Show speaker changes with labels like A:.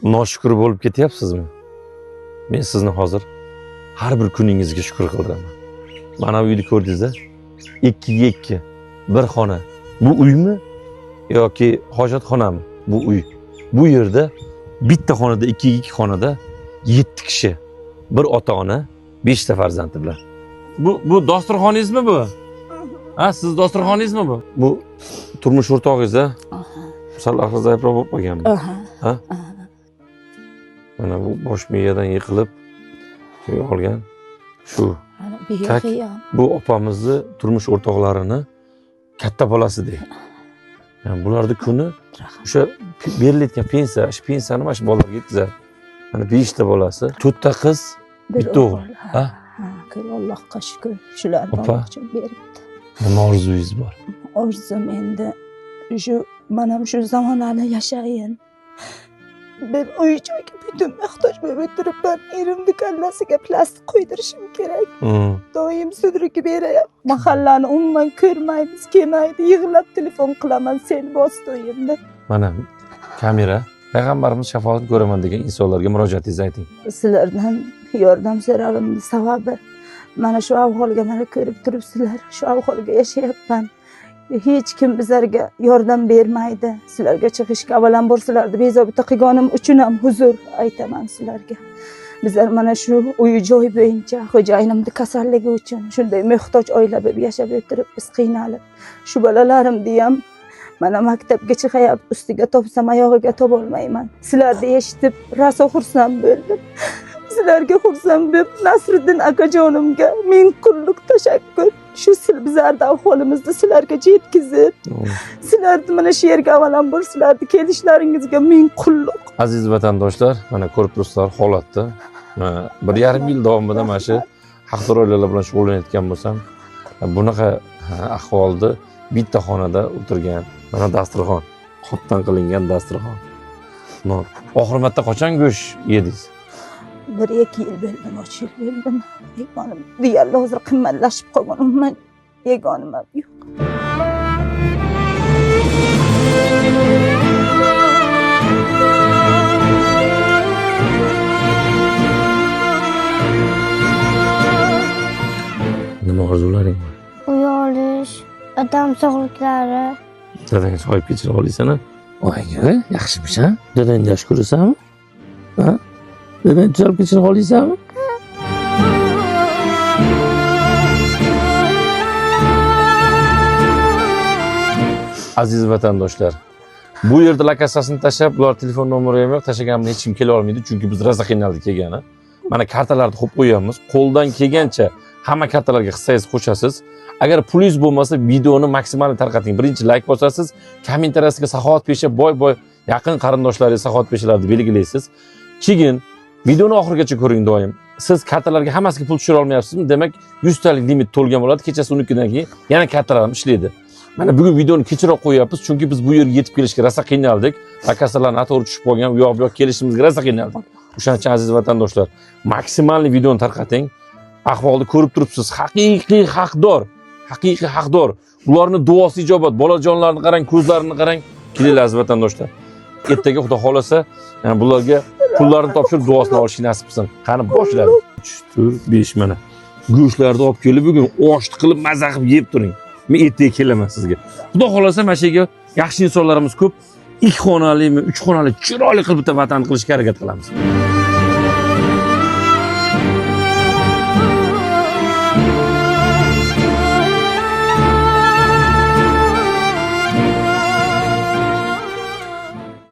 A: noshukur bo'lib ketyapsizmi? Men sizni hozir har bir kuningizga shukr qildiraman. Mana bu uyni ko'rdingiz-a? 2 ga 2, bir xona. Bu uymi yoki hojatxonami? Bu uy. Bu yerda bitta xonada 2 ga 2 xonada 7 kishi, bir ota-ona, 5 ta farzandi bilan. Bu dasturxoningizmi bu? Ha, siz dasturxoningizmi bu? Bu turmush o'rtog'ingiz-a? Sal ahli zaifroq bo'lib qolganmi? Ha? Mana bu bosh miyadan yiqilib olgan shu. Bu opamizni turmush o'rtoqlarini katta bolasi deydi. Yani bularning kuni o'sha berilayotgan pensiya, shu pensiyani mana shu bolalarga yetkazadi. Mana 5 ta bolasi, 4 ta qiz, bitta o'g'il. Ha?
B: Allohga shukr. Shularni Alloh uchun beribdi.
A: Nima orzungiz bor?
B: Orzum endi mana shu zamonlarni yashayin. Ben uy-joyga butun muhtoj bo'lib o'tiribman. Erimni kallasiga plastik qo'ydirishim kerak. Doim sudruki berayapti. Mahallani umuman ko'rmaymiz, kelmaydi. Yig'lab telefon qilaman, sen bos to'yimni.
A: Mana kamera, payg'ambarimiz shafoatini ko'raman degan insonlarga murojaatingizni ayting.
B: Sizlardan yordam so'ragimning sababi mana shu ahvolga mana ko'rib turibsizlar. Shu ahvolga yashayapman. Hech kim bizlarga yordam bermaydi. Sizlarga chiqishga avvalambor sizlarni bezovta qilganim uchun ham huzur aytaman sizlarga. Bizlar mana shu uy-joy bo'yicha xo'jayinimning kasalligi uchun shunday muhtoj oila bo'lib yashab o'tiribmiz, qiynalib. Shu bolalarimni ham mana maktabga chiqayapti, ustiga topsam oyog'iga topolmayman. Sizlarni eshitib rosa xursand bo'ldim. Sizlarga xursand bo'lib, Nasriddin akajonimga ming qulluq tashakkur. Shu bizlarning ahvolimizni sizlarga yetkazib, sizlarni mana shu yerga avvalambor sizlarni kelishlaringizga ming qulluq.
A: Aziz vatandoshlar, mana ko'rib turibsizlar holatni. 1,5 yil davomida mana shu haqdor oilalar bilan shug'ullanayotgan bo'lsam, bunaqa ahvolda bitta xonada o'tirgan, mana dasturxon, qopdan qilingan dasturxon. Oxir marta qachon go'sht yedingiz?
B: 1-2 yil bo'ldi, 3 yil bo'ldi. Yegonim deyarli hozir qimmatlashib qolganman. Yegonim yo'q.
A: Nima orzularing bor?
C: Uy olish, odam sog'liklari.
A: Dadangiz olib kechira olaysan-a? Oyga, yaxshimish, ha? Dadangni yaxshi ko'rasanmi? Ha? Dadangni olib kechira olaysanmi? Aziz vatandoshlar, bu yerda lokatsiyasini tashlab, bular telefon nomeri ham yo'q, tashlaganimda hech kim kela olmaydi, chunki biz rosa qiynaldik kelgani. Mana kartalarni qo'yib qo'yamiz. Qo'ldan kelgancha hamma kartalarga hissangizni qo'shasiz. Agar pulingiz bo'lmasa, videoni maksimal tarqating. Birinchi like bosasiz, kommentariyasiga saxovat pesha boy yaqin qarindoshlaringiz saxovat peshalarni belgilaysiz. Keyin videoni oxirigacha ko'ring doim. Siz kartalarga hammasiga pul tushira olmayapsizmi? Demak, 100 talik limit to'lgan bo'ladi. Kechasi 12dan keyin yana kartalar ham ishlaydi. Mana bugun videoni kechroq qo'yapmiz, chunki biz bu yerga yetib kelishga rosa qiynaldik. Lokatsiyalar noto'g'ri tushib qolgan, u yoq bu yoq kelishimizga rosa qiynaldik. O'shaning uchun aziz vatandoshlar, maksimal videoni tarqating. Ahvolni ko'rib turibsiz. Haqiqiy haqdor. Ularning duosi ijobat. Bolajonlarni qarang, ko'zlarini qarang. Kelinglar aziz vatandoshlar. Ertaga Xudo xolasa, yani bularga pullarni topshirib duosini olishni nasib qilsin. Qani boshlaymiz. 3, 4, 5 mana. Go'shtlarni olib kelib bugun oshni qilib maza qilib yeb turing. Men ertaga kelaman sizga. Xudo xolasa mana shu yerga yaxshi insonlarimiz ko'p. 2 xonalimi, 3 xonali chiroyli qilib bitta vatan qilishga harakat qilamiz.